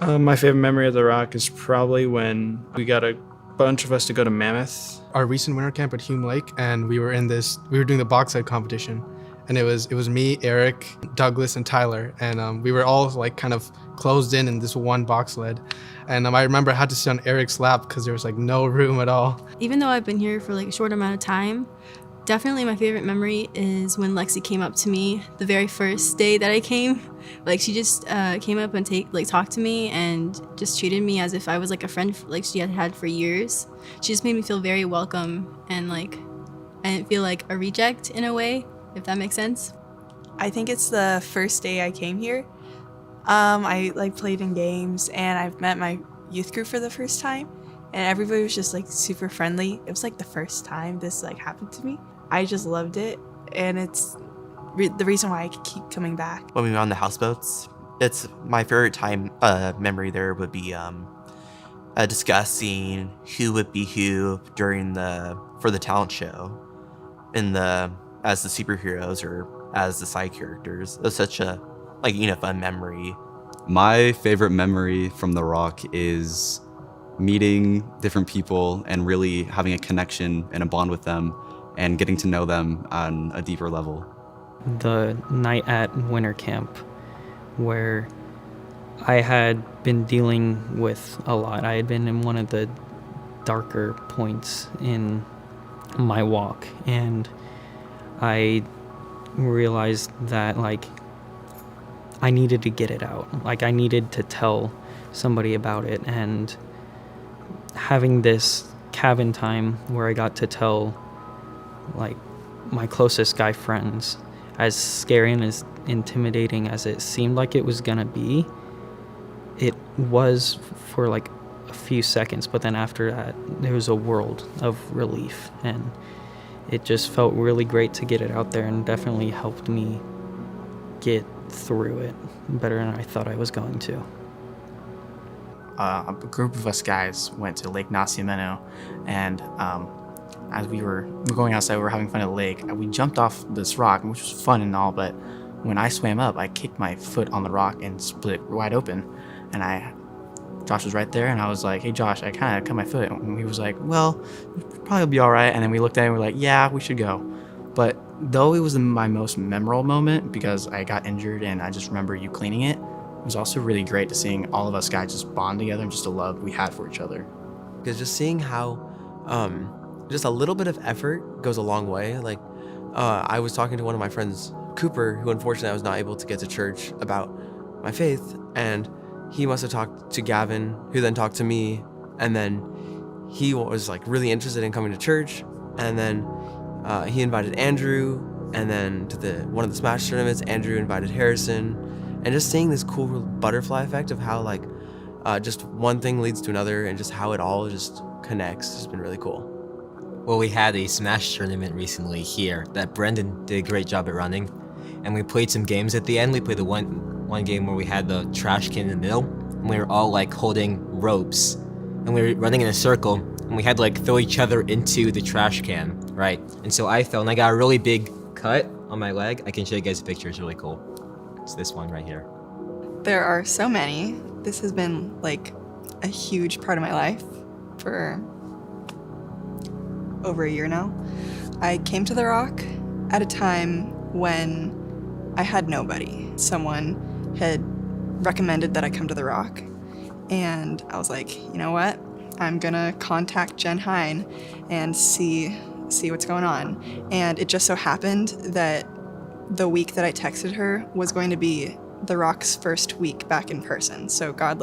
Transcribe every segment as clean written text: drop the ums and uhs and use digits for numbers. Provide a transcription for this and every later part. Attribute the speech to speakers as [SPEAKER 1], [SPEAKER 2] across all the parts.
[SPEAKER 1] My favorite memory of the Rock is probably when we got a bunch of us to go to Mammoth.
[SPEAKER 2] Our recent winter camp at Hume Lake, and we were doing the box sled competition, and it was me, Eric, Douglas, and Tyler, and we were all like kind of closed in this one box sled, and I remember I had to sit on Eric's lap because there was like no room at all.
[SPEAKER 3] Even though I've been here for like a short amount of time, definitely my favorite memory is when Lexi came up to me the very first day that I came. Like she just came up and talked to me and just treated me as if I was like a friend like she had had for years. She just made me feel very welcome and like I didn't feel like a reject in a way, if that makes sense.
[SPEAKER 4] I think it's the first day I came here. I like played in games and I've met my youth group for the first time and everybody was just like super friendly. It was like the first time this like happened to me. I just loved it and it's the reason why I keep coming back.
[SPEAKER 5] When we were on the houseboats, it's my favorite time memory there would be discussing who would be who for the talent show as the superheroes or as the side characters. It was such a fun memory.
[SPEAKER 6] My favorite memory from The Rock is meeting different people and really having a connection and a bond with them and getting to know them on a deeper level.
[SPEAKER 7] The night at winter camp where I had been dealing with a lot. I had been in one of the darker points in my walk, and I realized that I needed to get it out. I needed to tell somebody about it, and having this cabin time where I got to tell my closest guy friends, as scary and as intimidating as it seemed like it was gonna be, it was for a few seconds, but then after that there was a world of relief, and it just felt really great to get it out there and definitely helped me get through it better than I thought I was going to.
[SPEAKER 8] A group of us guys went to Lake Nacimiento, and as we were going outside, we were having fun at the lake. We jumped off this rock, which was fun and all, but when I swam up, I kicked my foot on the rock and split it wide open. And Josh was right there, and I was like, "Hey, Josh, I kind of cut my foot." And he was like, "Well, you'll probably be all right." And then we looked at it and we were like, "Yeah, we should go." But though it was my most memorable moment because I got injured and I just remember you cleaning it, it was also really great to seeing all of us guys just bond together and just the love we had for each other.
[SPEAKER 9] Because just seeing how just a little bit of effort goes a long way. I was talking to one of my friends, Cooper, who unfortunately I was not able to get to church, about my faith, and he must have talked to Gavin, who then talked to me, and then he was really interested in coming to church, and then he invited Andrew, and then to one of the Smash tournaments, Andrew invited Harrison, and just seeing this cool butterfly effect of how just one thing leads to another, and just how it all just connects has been really cool.
[SPEAKER 10] Well, we had a Smash tournament recently here that Brendan did a great job at running, and we played some games at the end. We played the one game where we had the trash can in the middle, and we were all holding ropes, and we were running in a circle, and we had to throw each other into the trash can, right? And so I fell, and I got a really big cut on my leg. I can show you guys a picture. It's really cool. It's this one right here.
[SPEAKER 4] There are so many. This has been a huge part of my life for over a year now. I came to The Rock at a time when I had nobody. Someone had recommended that I come to The Rock, and I was like, you know what? I'm gonna contact Jen Hine and see what's going on. And it just so happened that the week that I texted her was going to be The Rock's first week back in person. So God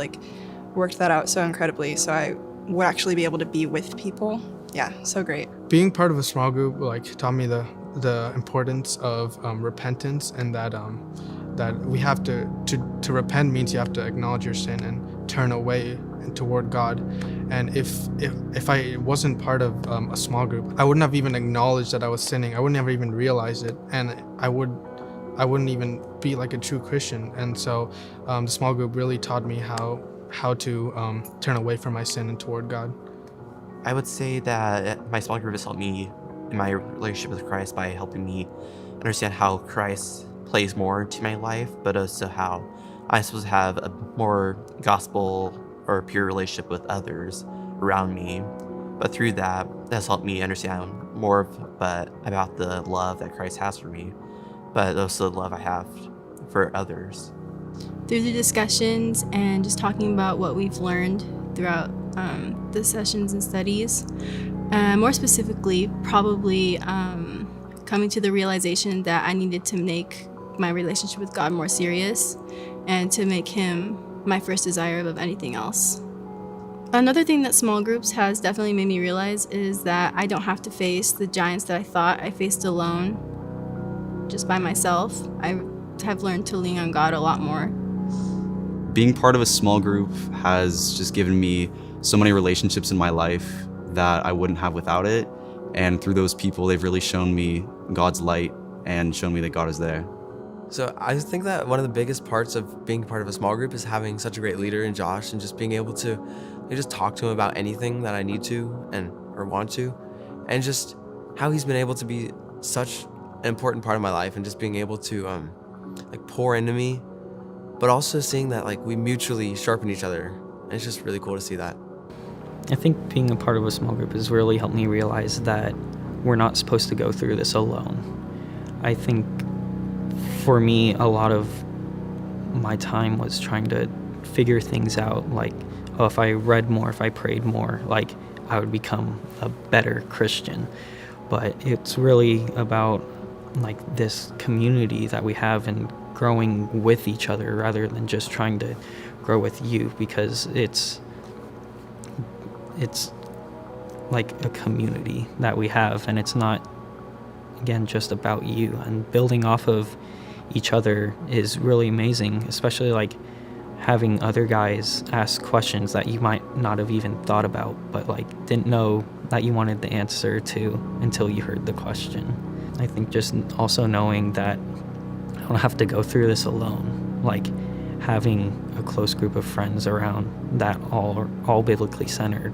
[SPEAKER 4] worked that out so incredibly, so I would actually be able to be with people. Yeah, so great.
[SPEAKER 2] Being part of a small group taught me the importance of repentance, and that we have to repent means you have to acknowledge your sin and turn away toward God. And if I wasn't part of a small group, I wouldn't have even acknowledged that I was sinning. I wouldn't have even realized it, and I wouldn't even be a true Christian. And so the small group really taught me how to turn away from my sin and toward God.
[SPEAKER 5] I would say that my small group has helped me in my relationship with Christ by helping me understand how Christ plays more into my life, but also how I'm supposed to have a more gospel or pure relationship with others around me. But through that has helped me understand more about the love that Christ has for me, but also the love I have for others.
[SPEAKER 3] Through the discussions and just talking about what we've learned throughout the sessions and studies, more specifically, probably coming to the realization that I needed to make my relationship with God more serious and to make Him my first desire above anything else. Another thing that small groups has definitely made me realize is that I don't have to face the giants that I thought I faced alone, just by myself. I have learned to lean on God a lot more.
[SPEAKER 6] Being part of a small group has just given me so many relationships in my life that I wouldn't have without it. And through those people, they've really shown me God's light and shown me that God is there.
[SPEAKER 9] So I think that one of the biggest parts of being part of a small group is having such a great leader in Josh, and just being able to just talk to him about anything that I need to or want to, and just how he's been able to be such an important part of my life, and just being able to pour into me, but also seeing that we mutually sharpen each other. And it's just really cool to see that.
[SPEAKER 7] I think being a part of a small group has really helped me realize that we're not supposed to go through this alone. I think for me, a lot of my time was trying to figure things out, if I read more, if I prayed more, I would become a better Christian. But it's really about this community that we have and growing with each other rather than just trying to grow with you, because it's like a community that we have, and it's not, again, just about you. And building off of each other is really amazing, especially having other guys ask questions that you might not have even thought about, but didn't know that you wanted the answer to until you heard the question. I think just also knowing that I don't have to go through this alone, having a close group of friends around that all biblically centered,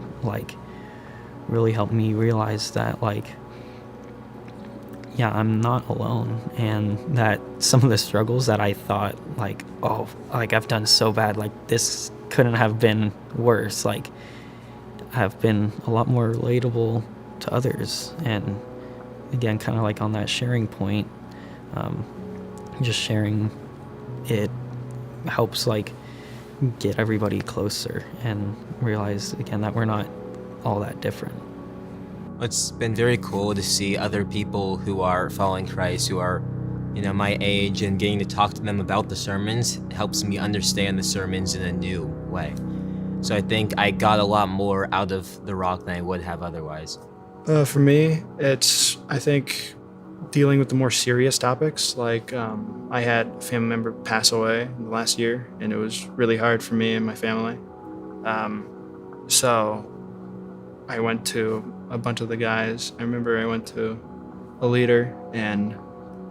[SPEAKER 7] really helped me realize that I'm not alone, and that some of the struggles that I thought I've done so bad, this couldn't have been worse, have been a lot more relatable to others. And again, kind of on that sharing point, just sharing it helps get everybody closer and realize again that we're not all that different.
[SPEAKER 10] It's been very cool to see other people who are following Christ, who are, my age, and getting to talk to them about the sermons helps me understand the sermons in a new way. So I think I got a lot more out of The Rock than I would have otherwise.
[SPEAKER 1] For me, it's, I think, dealing with the more serious topics. I had a family member pass away in the last year, and it was really hard for me and my family. So I went to a bunch of the guys. I remember I went to a leader, and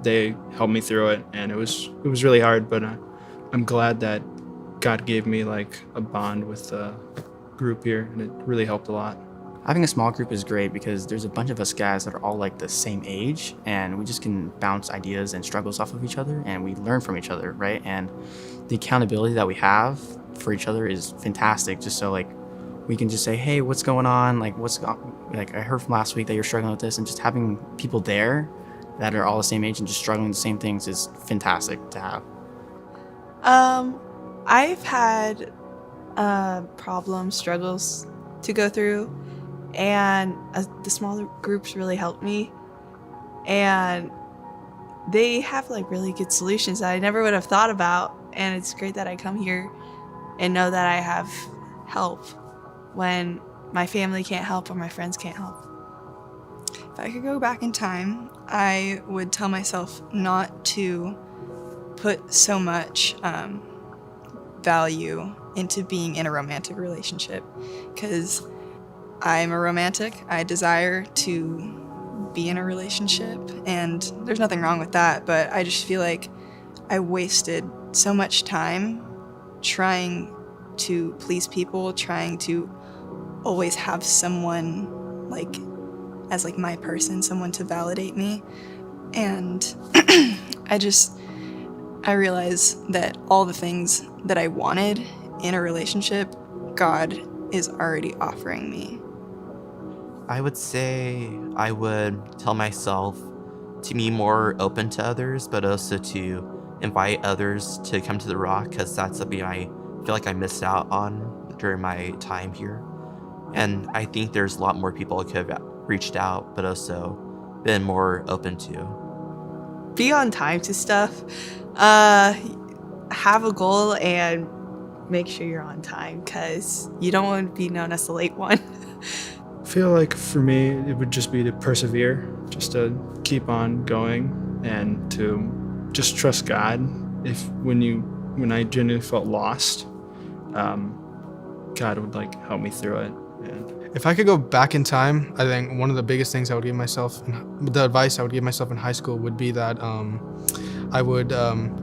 [SPEAKER 1] they helped me through it, and it was really hard, but I'm glad that God gave me a bond with the group here, and it really helped a lot.
[SPEAKER 8] Having a small group is great because there's a bunch of us guys that are all the same age, and we just can bounce ideas and struggles off of each other, and we learn from each other, right? And the accountability that we have for each other is fantastic, just so we can just say, hey, what's going on? I heard from last week that you're struggling with this, and just having people there that are all the same age and just struggling with the same things is fantastic to have.
[SPEAKER 4] I've had problems, struggles to go through, and the smaller groups really helped me, and they have really good solutions that I never would have thought about, and it's great that I come here and know that I have help when my family can't help or my friends can't help.
[SPEAKER 11] If I could go back in time, I would tell myself not to put so much value into being in a romantic relationship, because I'm a romantic. I desire to be in a relationship, and there's nothing wrong with that, but I just feel like I wasted so much time trying to please people, trying to always have someone as my person, someone to validate me. And I
[SPEAKER 4] I realize that all the things that I wanted in a relationship, God is already offering me.
[SPEAKER 5] I would say I would tell myself to be more open to others, but also to invite others to come to the Rock, because that's something I feel like I missed out on during my time here. And I think there's a lot more people I could have reached out, but also been more open to.
[SPEAKER 12] Be on time to stuff. Have a goal and make sure you're on time, because you don't want to be known as the late one.
[SPEAKER 1] I feel like for me, it would just be to persevere, just to keep on going and to just trust God. When I genuinely felt lost, God would like help me through it. And
[SPEAKER 2] If I could go back in time, I think one of the biggest things I would give myself, the advice I would give myself in high school would be that I would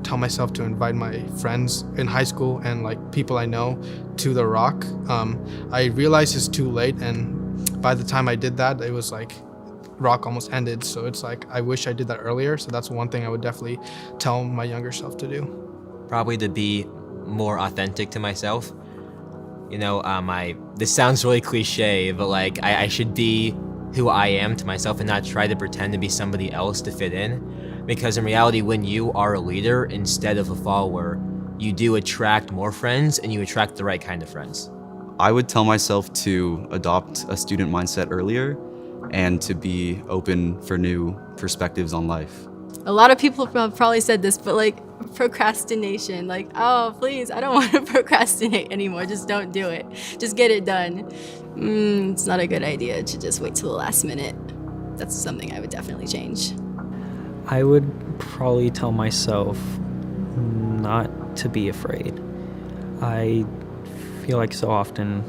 [SPEAKER 2] tell myself to invite my friends in high school and like people I know to the Rock. I realized it's too late, and by the time I did that, it was like Rock almost ended. So it's like I wish I did that earlier. So that's one thing I would definitely tell my younger self to do.
[SPEAKER 10] Probably to be more authentic to myself. You know, this sounds really cliche, but like I should be who I am to myself and not try to pretend to be somebody else to fit in. Because in reality, when you are a leader instead of a follower, you do attract more friends and you attract the right kind of friends.
[SPEAKER 6] I would tell myself to adopt a student mindset earlier and to be open for new perspectives on life.
[SPEAKER 3] A lot of people have probably said this, but like procrastination, like, oh, please, I don't want to procrastinate anymore. Just don't do it. Just get it done. It's not a good idea to just wait till the last minute. That's something I would definitely change.
[SPEAKER 7] I would probably tell myself not to be afraid. I feel like so often,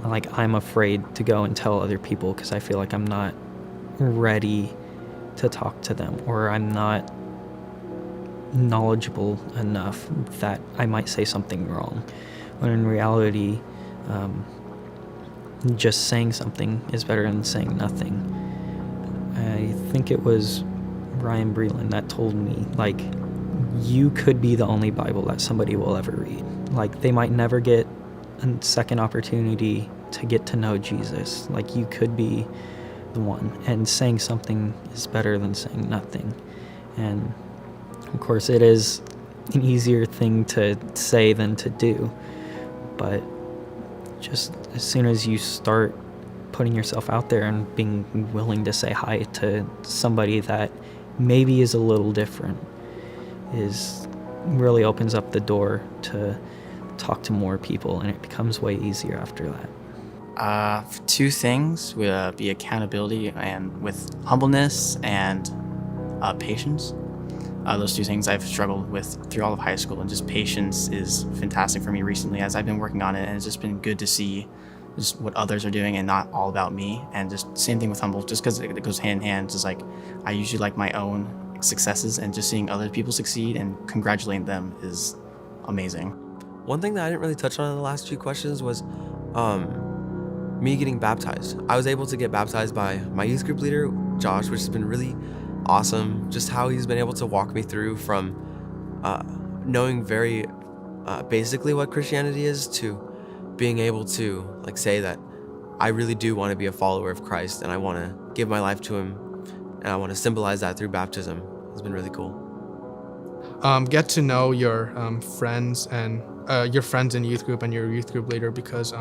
[SPEAKER 7] like I'm afraid to go and tell other people because I feel like I'm not ready to talk to them, or I'm not knowledgeable enough that I might say something wrong. When in reality, just saying something is better than saying nothing. I think it was Ryan Breland that told me, like, you could be the only Bible that somebody will ever read. Like, they might never get a second opportunity to get to know Jesus. Like, you could be the one, and saying something is better than saying nothing. And of course, it is an easier thing to say than to do, but just as soon as you start putting yourself out there and being willing to say hi to somebody that maybe is a little different is really opens up the door to talk to more people, and it becomes way easier after that.
[SPEAKER 8] Two things would be accountability and with humbleness and patience. Those two things I've struggled with through all of high school, and just patience is fantastic for me recently as I've been working on it, and it's just been good to see just what others are doing and not all about me. And just same thing with humble, just because it goes hand in hand. Just like I usually like my own successes, and just seeing other people succeed and congratulating them is amazing.
[SPEAKER 9] One thing that I didn't really touch on in the last few questions was me getting baptized. I was able to get baptized by my youth group leader, Josh, which has been really awesome. Just how he's been able to walk me through from knowing very basically what Christianity is to being able to like say that I really do want to be a follower of Christ and I want to give my life to him, and I want to symbolize that through baptism. It's been really cool.
[SPEAKER 2] Get to know your friends and your friends in youth group and your youth group leader, because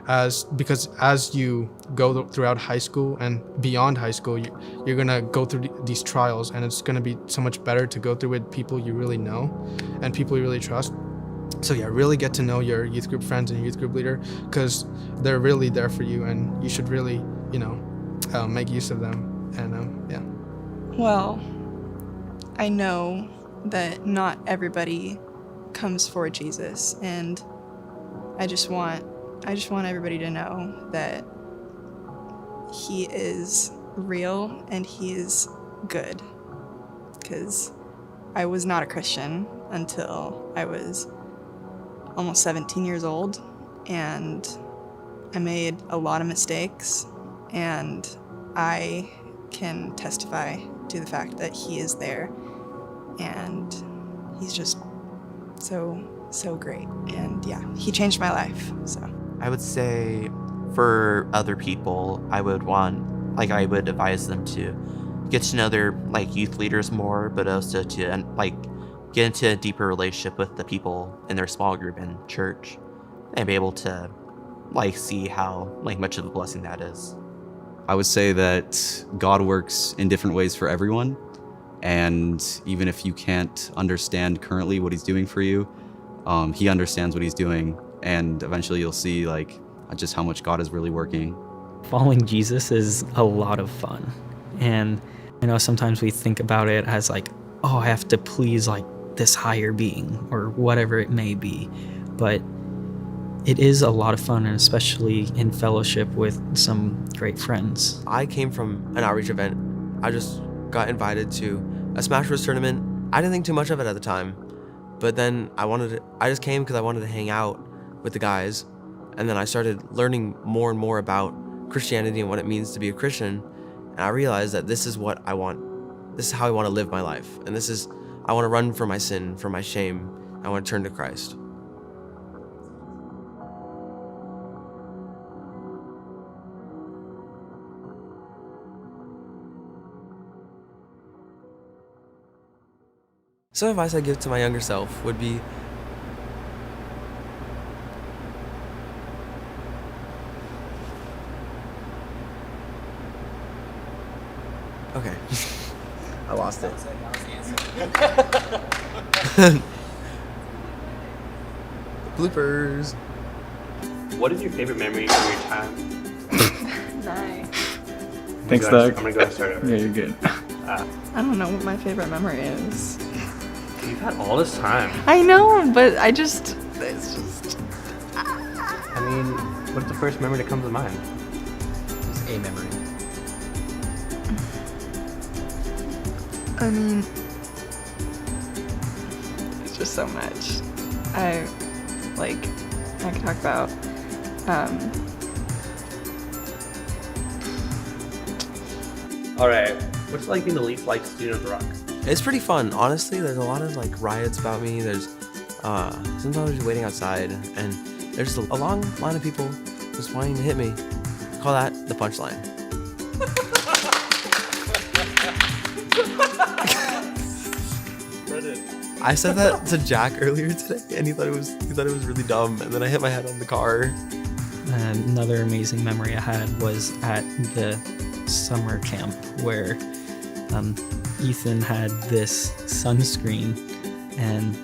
[SPEAKER 2] as you go throughout high school and beyond high school, you're gonna go through these trials, and it's gonna be so much better to go through with people you really know and people you really trust. So yeah, really get to know your youth group friends and youth group leader, because they're really there for you, and you should really, make use of them. And yeah.
[SPEAKER 4] Well, I know that not everybody comes for Jesus, and I just want everybody to know that he is real and he is good, because I was not a Christian until I was almost 17 years old, and I made a lot of mistakes, and I can testify to the fact that he is there, and he's just so great. And yeah, he changed my life. So
[SPEAKER 5] I would say for other people, I would advise them to get to know their youth leaders more, but also to get into a deeper relationship with the people in their small group in church and be able to see how much of a blessing that is.
[SPEAKER 6] I would say that God works in different ways for everyone. And even if you can't understand currently what he's doing for you, he understands what he's doing. And eventually you'll see just how much God is really working.
[SPEAKER 7] Following Jesus is a lot of fun. And I know sometimes we think about it as I have to please this higher being or whatever it may be. But it is a lot of fun, and especially in fellowship with some great friends.
[SPEAKER 9] I came from an outreach event. I just got invited to a Smash Bros tournament. I didn't think too much of it at the time, but then I just came because I wanted to hang out with the guys, and then I started learning more and more about Christianity and what it means to be a Christian, and I realized that this is what I want. This is how I want to live my life, and I want to run from my sin, from my shame. I want to turn to Christ. Some advice I give to my younger self would be okay. I lost it. Bloopers.
[SPEAKER 13] What is your favorite memory from your time?
[SPEAKER 4] nice.
[SPEAKER 1] Thanks,
[SPEAKER 13] Doug.
[SPEAKER 1] Doug.
[SPEAKER 13] I'm gonna go and start over.
[SPEAKER 1] Yeah, you're good.
[SPEAKER 4] I don't know what my favorite memory is.
[SPEAKER 13] You've had all this time.
[SPEAKER 4] I know, but it's just.
[SPEAKER 13] I mean, what's the first memory that comes to mind?
[SPEAKER 10] Just a memory.
[SPEAKER 4] I mean, it's just so much. I could talk about.
[SPEAKER 13] All right. What's it like being the least liked student of the Rock?
[SPEAKER 9] It's pretty fun, honestly. There's a lot of riots about me. There's sometimes I'm just waiting outside, and there's a long line of people just wanting to hit me. Call that the punchline. I said that to Jack earlier today, and he thought it was really dumb. And then I hit my head on the car.
[SPEAKER 7] Another amazing memory I had was at the summer camp where Ethan had this sunscreen, and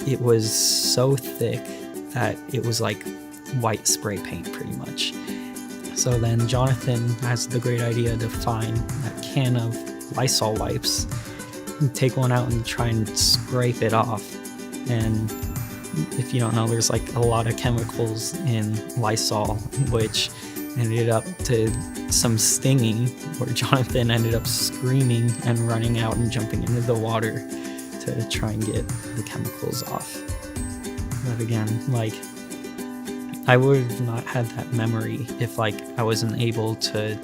[SPEAKER 7] it was so thick that it was like white spray paint pretty much. So then Jonathan has the great idea to find a can of Lysol wipes and take one out and try and scrape it off. And if you don't know, there's a lot of chemicals in Lysol, which ended up to some stinging, where Jonathan ended up screaming and running out and jumping into the water to try and get the chemicals off. But again, I would have not had that memory if I wasn't able to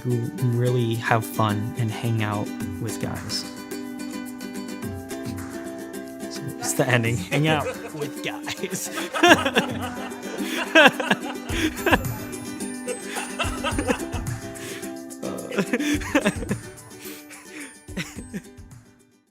[SPEAKER 7] really have fun and hang out with guys. So it's the ending. Hang out with guys.